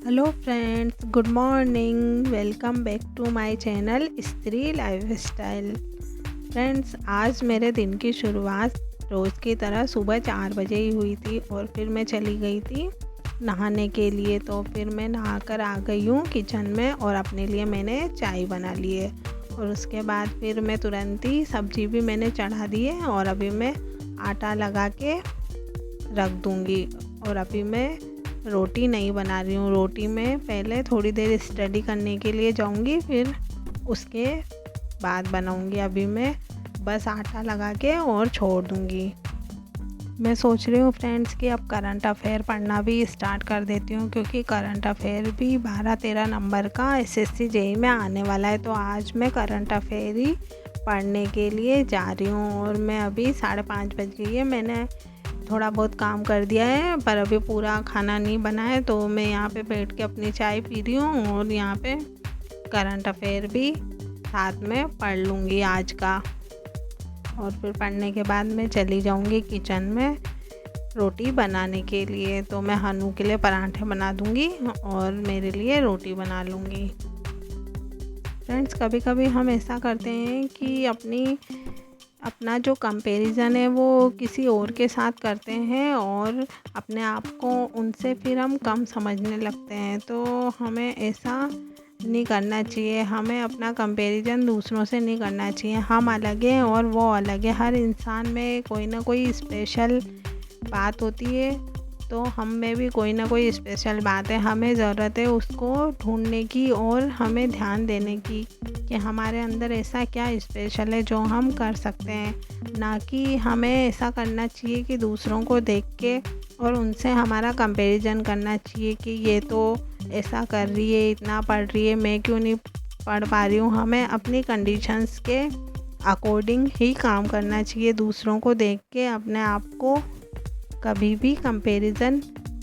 Hello friends, good morning. Welcome back to my channel Stree lifestyle. Friends, आज मेरे दिन की शुरुआत रोज़ की तरह सुबह 4 बजे ही हुई थी और फिर मैं चली गई थी नहाने के लिए। तो फिर मैं नहाकर आ गई हूँ किचन में और अपने लिए मैंने चाय बना ली है। और उसके बाद फिर मैं तुरंत ही सब्ज़ी भी मैंने चढ़ा दी है और अभी मैं आटा लगा के रख दूँगी। और अभी मैं रोटी नहीं बना रही हूँ। रोटी में पहले थोड़ी देर स्टडी करने के लिए जाऊँगी, फिर उसके बाद बनाऊँगी। अभी मैं बस आटा लगा के और छोड़ दूँगी। मैं सोच रही हूँ फ्रेंड्स कि अब करंट अफेयर पढ़ना भी स्टार्ट कर देती हूँ, क्योंकि करंट अफेयर भी 12-13 नंबर का एसएससी जेईई में आने वाला है। तो आज मैं करंट अफेयर ही पढ़ने के लिए जा रही हूँ। और मैं अभी 5:30 बज गई है। मैंने थोड़ा बहुत काम कर दिया है, पर अभी पूरा खाना नहीं बना है। तो मैं यहाँ पे बैठ के अपनी चाय पी रही हूँ और यहाँ पे करंट अफेयर भी साथ में पढ़ लूँगी आज का। और फिर पढ़ने के बाद मैं चली जाऊँगी किचन में रोटी बनाने के लिए। तो मैं हनु के लिए पराठे बना दूँगी और मेरे लिए रोटी बना लूँगी। फ्रेंड्स, कभी कभी हम ऐसा करते हैं कि अपना जो कंपैरिजन है वो किसी और के साथ करते हैं और अपने आप को उनसे फिर हम कम समझने लगते हैं। तो हमें ऐसा नहीं करना चाहिए। हमें अपना कंपैरिजन दूसरों से नहीं करना चाहिए। हम अलग हैं और वो अलग है। हर इंसान में कोई ना कोई स्पेशल बात होती है। तो हम में भी कोई ना कोई स्पेशल बात है। हमें ज़रूरत है उसको ढूंढने की और हमें ध्यान देने की कि हमारे अंदर ऐसा क्या स्पेशल है जो हम कर सकते हैं। ना कि हमें ऐसा करना चाहिए कि दूसरों को देख के और उनसे हमारा कंपैरिजन करना चाहिए कि ये तो ऐसा कर रही है, इतना पढ़ रही है, मैं क्यों नहीं पढ़ पा रही हूँ। हमें अपनी कंडीशंस के अकॉर्डिंग ही काम करना चाहिए। दूसरों को देख के अपने आप को कभी भी कंपैरिजन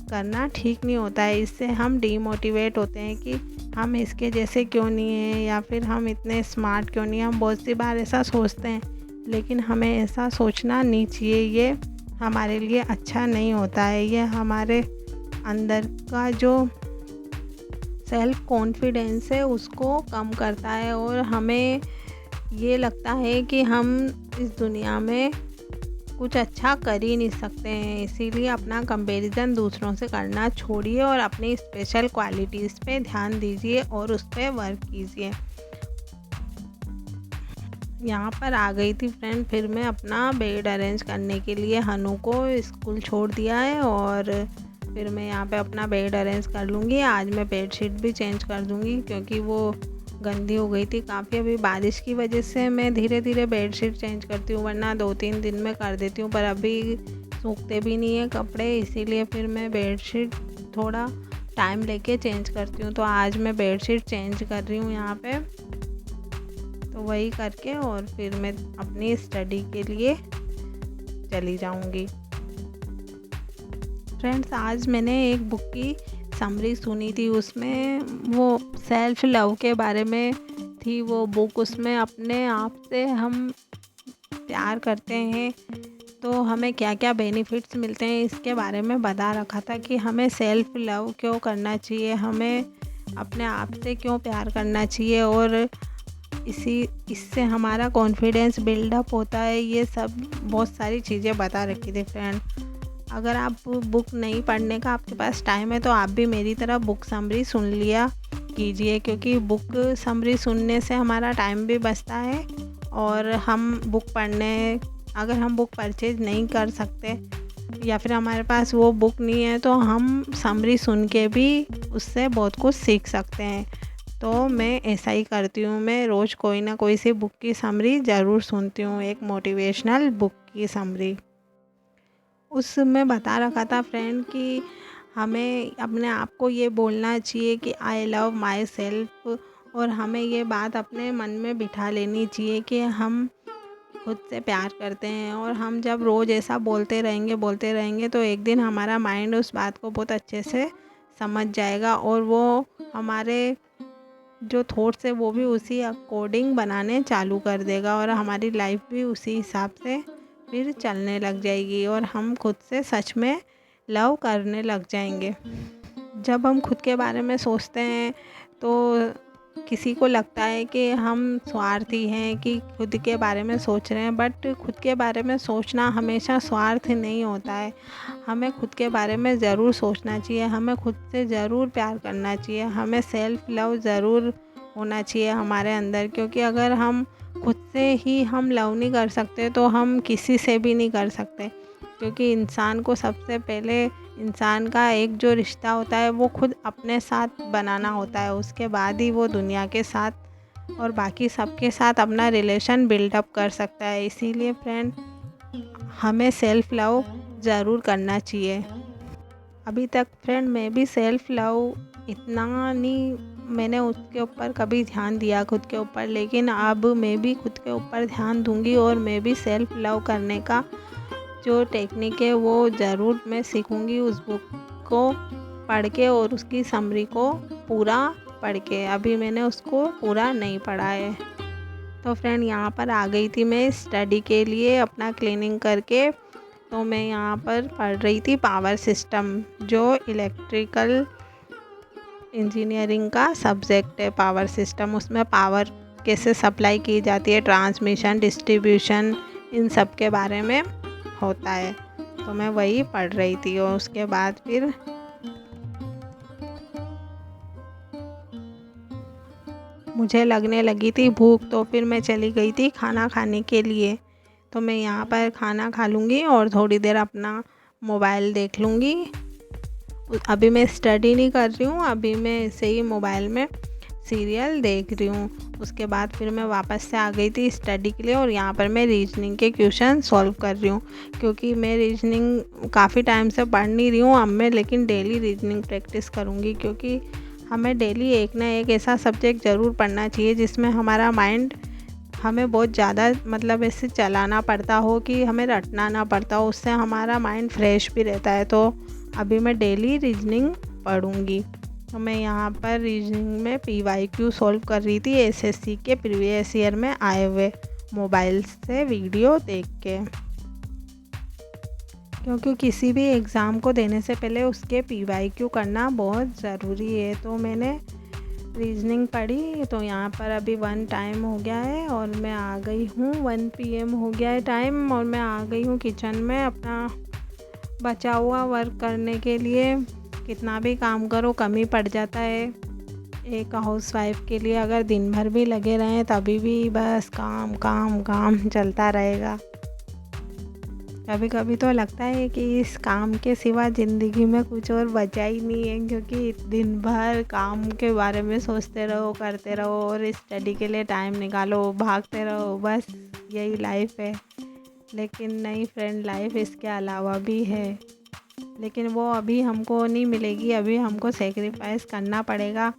करना ठीक नहीं होता है। इससे हम डीमोटिवेट होते हैं कि हम इसके जैसे क्यों नहीं हैं, या फिर हम इतने स्मार्ट क्यों नहीं हैं। हम बहुत सी बार ऐसा सोचते हैं, लेकिन हमें ऐसा सोचना नहीं चाहिए। ये हमारे लिए अच्छा नहीं होता है। ये हमारे अंदर का जो सेल्फ कॉन्फिडेंस है उसको कम करता है और हमें ये लगता है कि हम इस दुनिया में कुछ अच्छा कर ही नहीं सकते हैं। इसीलिए अपना कंपैरिजन दूसरों से करना छोड़िए और अपनी स्पेशल क्वालिटीज़ पे ध्यान दीजिए और उस पर वर्क कीजिए। यहाँ पर आ गई थी फ्रेंड, फिर मैं अपना बेड अरेंज करने के लिए हनु को स्कूल छोड़ दिया है और फिर मैं यहाँ पे अपना बेड अरेंज कर लूँगी। आज मैं बेडशीट भी चेंज कर दूँगी क्योंकि वो गंदी हो गई थी काफ़ी। अभी बारिश की वजह से मैं धीरे धीरे बेडशीट चेंज करती हूँ, वरना 2-3 दिन में कर देती हूँ। पर अभी सूखते भी नहीं है कपड़े, इसीलिए फिर मैं बेडशीट थोड़ा टाइम लेके चेंज करती हूँ। तो आज मैं बेडशीट चेंज कर रही हूँ यहाँ पे। तो वही करके और फिर मैं अपनी स्टडी के लिए चली जाऊँगी। फ्रेंड्स, आज मैंने एक बुक की समरी सुनी थी। उसमें वो सेल्फ लव के बारे में थी वो बुक। उसमें अपने आप से हम प्यार करते हैं तो हमें क्या क्या बेनिफिट्स मिलते हैं, इसके बारे में बता रखा था कि हमें सेल्फ लव क्यों करना चाहिए, हमें अपने आप से क्यों प्यार करना चाहिए और इससे हमारा कॉन्फिडेंस बिल्डअप होता है। ये सब बहुत सारी चीज़ें बता रखी थी फ्रेंड। अगर आप बुक नहीं पढ़ने का आपके पास टाइम है तो आप भी मेरी तरह बुक समरी सुन लिया कीजिए, क्योंकि बुक समरी सुनने से हमारा टाइम भी बचता है और अगर हम बुक परचेज नहीं कर सकते या फिर हमारे पास वो बुक नहीं है तो हम समरी सुन के भी उससे बहुत कुछ सीख सकते हैं। तो मैं ऐसा ही करती हूँ। मैं रोज़ कोई ना कोई सी बुक की समरी ज़रूर सुनती हूँ, एक मोटिवेशनल बुक की समरी। उसमें बता रखा था फ्रेंड कि हमें अपने आप को ये बोलना चाहिए कि आई लव माई सेल्फ, और हमें ये बात अपने मन में बिठा लेनी चाहिए कि हम खुद से प्यार करते हैं। और हम जब रोज़ ऐसा बोलते रहेंगे तो एक दिन हमारा माइंड उस बात को बहुत अच्छे से समझ जाएगा और वो हमारे जो थॉट्स है वो भी उसी अकॉर्डिंग बनाने चालू कर देगा और हमारी लाइफ भी उसी हिसाब से फिर चलने लग जाएगी और हम खुद से सच में लव करने लग जाएंगे। जब हम खुद के बारे में सोचते हैं तो किसी को लगता है कि हम स्वार्थी हैं कि खुद के बारे में सोच रहे हैं, बट खुद के बारे में सोचना हमेशा स्वार्थ नहीं होता है। हमें खुद के बारे में ज़रूर सोचना चाहिए, हमें खुद से ज़रूर प्यार करना चाहिए, हमें सेल्फ़ लव ज़रूर होना चाहिए हमारे अंदर, क्योंकि अगर हम खुद से ही हम लव नहीं कर सकते तो हम किसी से भी नहीं कर सकते। क्योंकि इंसान को सबसे पहले इंसान का एक जो रिश्ता होता है वो खुद अपने साथ बनाना होता है, उसके बाद ही वो दुनिया के साथ और बाकी सबके साथ अपना रिलेशन बिल्डअप कर सकता है। इसीलिए फ्रेंड, हमें सेल्फ़ लव ज़रूर करना चाहिए। अभी तक फ्रेंड मैं भी सेल्फ़ लव इतना नहीं, मैंने उसके ऊपर कभी ध्यान दिया खुद के ऊपर, लेकिन अब मैं भी खुद के ऊपर ध्यान दूंगी और मैं भी सेल्फ़ लव करने का जो टेक्निक है वो ज़रूर मैं सीखूंगी, उस बुक को पढ़ के और उसकी समरी को पूरा पढ़ के। अभी मैंने उसको पूरा नहीं पढ़ा है। तो फ्रेंड, यहाँ पर आ गई थी मैं स्टडी के लिए अपना क्लीनिंग करके। तो मैं यहाँ पर पढ़ रही थी पावर सिस्टम, जो इलेक्ट्रिकल इंजीनियरिंग का सब्जेक्ट है पावर सिस्टम। उसमें पावर कैसे सप्लाई की जाती है, ट्रांसमिशन, डिस्ट्रीब्यूशन, इन सब के बारे में होता है। तो मैं वही पढ़ रही थी और उसके बाद फिर मुझे लगने लगी थी भूख, तो फिर मैं चली गई थी खाना खाने के लिए। तो मैं यहाँ पर खाना खा लूँगी और थोड़ी देर अपना मोबाइल देख लूँगी। अभी मैं स्टडी नहीं कर रही हूँ, अभी मैं ऐसे ही मोबाइल में सीरियल देख रही हूँ। उसके बाद फिर मैं वापस से आ गई थी स्टडी के लिए और यहाँ पर मैं रीजनिंग के क्वेश्चन सॉल्व कर रही हूँ, क्योंकि मैं रीजनिंग काफ़ी टाइम से पढ़ नहीं रही हूँ अब मैं, लेकिन डेली रीजनिंग प्रैक्टिस करूँगी। क्योंकि हमें डेली एक ना एक ऐसा सब्जेक्ट ज़रूर पढ़ना चाहिए जिसमें हमारा माइंड हमें बहुत ज़्यादा मतलब ऐसे चलाना पड़ता हो कि हमें रटना ना पड़ता हो, उससे हमारा माइंड फ्रेश भी रहता है। तो अभी मैं डेली रीजनिंग पढ़ूँगी। तो मैं यहाँ पर रीजनिंग में PYQ सॉल्व कर रही थी SSC के प्रीवियस ईयर में आए हुए मोबाइल से वीडियो देख के, क्योंकि किसी भी एग्ज़ाम को देने से पहले उसके PYQ करना बहुत ज़रूरी है। तो मैंने रीजनिंग पढ़ी। तो यहाँ पर अभी 1 टाइम हो गया है और मैं आ गई हूँ, 1 PM हो गया है टाइम और मैं आ गई हूँ किचन में अपना बचा हुआ वर्क करने के लिए। कितना भी काम करो कमी पड़ जाता है एक हाउसवाइफ के लिए, अगर दिन भर भी लगे रहें तभी भी बस काम काम काम चलता रहेगा। कभी कभी तो लगता है कि इस काम के सिवा ज़िंदगी में कुछ और बचा ही नहीं है, क्योंकि दिन भर काम के बारे में सोचते रहो, करते रहो और स्टडी के लिए टाइम निकालो, भागते रहो, बस यही लाइफ है। लेकिन नहीं फ्रेंड, लाइफ इसके अलावा भी है, लेकिन वो अभी हमको नहीं मिलेगी। अभी हमको सेक्रीफाइस करना पड़ेगा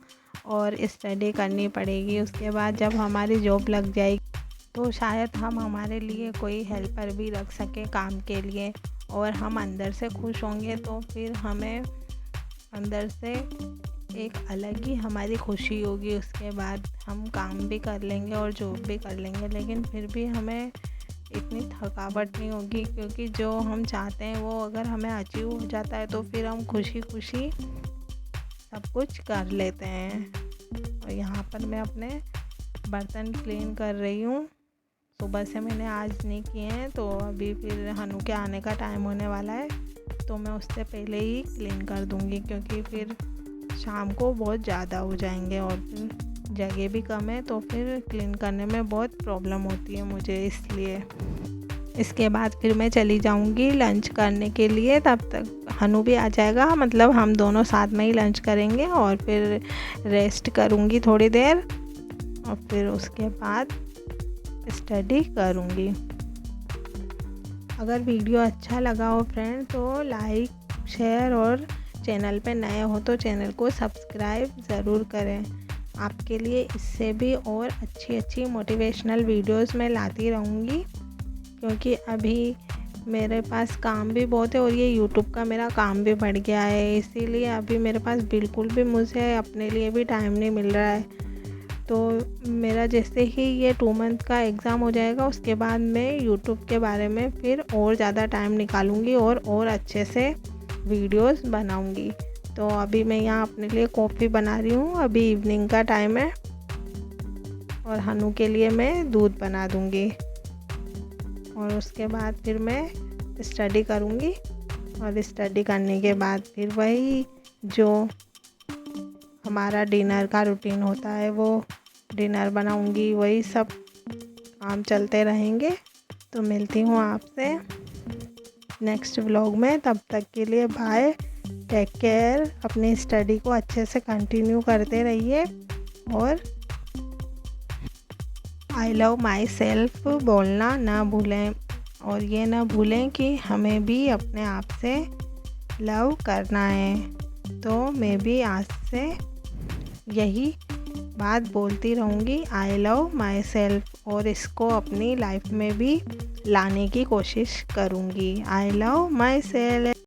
और स्टडी करनी पड़ेगी। उसके बाद जब हमारी जॉब लग जाएगी तो शायद हम हमारे लिए कोई हेल्पर भी रख सके काम के लिए, और हम अंदर से खुश होंगे तो फिर हमें अंदर से एक अलग ही हमारी खुशी होगी। उसके बाद हम काम भी कर लेंगे और जॉब भी कर लेंगे, लेकिन फिर भी हमें इतनी थकावट नहीं होगी, क्योंकि जो हम चाहते हैं वो अगर हमें अचीव हो जाता है तो फिर हम खुशी खुशी सब कुछ कर लेते हैं। और यहाँ पर मैं अपने बर्तन क्लीन कर रही हूँ। सुबह से मैंने आज नहीं किए हैं, तो अभी फिर हनु के आने का टाइम होने वाला है तो मैं उससे पहले ही क्लीन कर दूँगी, क्योंकि फिर शाम को बहुत ज़्यादा हो जाएंगे और फिर जगह भी कम है, तो फिर क्लीन करने में बहुत प्रॉब्लम होती है मुझे, इसलिए। इसके बाद फिर मैं चली जाऊंगी लंच करने के लिए, तब तक हनु भी आ जाएगा, मतलब हम दोनों साथ में ही लंच करेंगे और फिर रेस्ट करूंगी थोड़ी देर और फिर उसके बाद स्टडी करूंगी। अगर वीडियो अच्छा लगा हो फ्रेंड तो लाइक, शेयर और चैनल पे नए हो तो चैनल को सब्सक्राइब ज़रूर करें। आपके लिए इससे भी और अच्छी मोटिवेशनल वीडियोस मैं लाती रहूँगी, क्योंकि अभी मेरे पास काम भी बहुत है और ये यूट्यूब का मेरा काम भी बढ़ गया है, इसीलिए अभी मेरे पास बिल्कुल भी मुझे अपने लिए भी टाइम नहीं मिल रहा है। तो मेरा जैसे ही ये 2 मंथ का एग्ज़ाम हो जाएगा उसके बाद मैं यूट्यूब के बारे में फिर और ज़्यादा टाइम निकालूंगी और अच्छे से वीडियोस बनाऊंगी। तो अभी मैं यहाँ अपने लिए कॉफ़ी बना रही हूँ। अभी इवनिंग का टाइम है और हनु के लिए मैं दूध बना दूँगी और उसके बाद फिर मैं स्टडी करूँगी और स्टडी करने के बाद फिर वही जो हमारा डिनर का रूटीन होता है वो डिनर बनाऊँगी, वही सब काम चलते रहेंगे। तो मिलती हूँ आपसे नेक्स्ट व्लॉग में, तब तक के लिए बाय, टेक केयर। अपनी स्टडी को अच्छे से कंटिन्यू करते रहिए और आई लव माई सेल्फ बोलना ना भूलें और ये ना भूलें कि हमें भी अपने आप से लव करना है। तो मैं भी आज से यही बात बोलती रहूँगी, आई लव माई सेल्फ, और इसको अपनी लाइफ में भी लाने की कोशिश करूँगी। I love my self.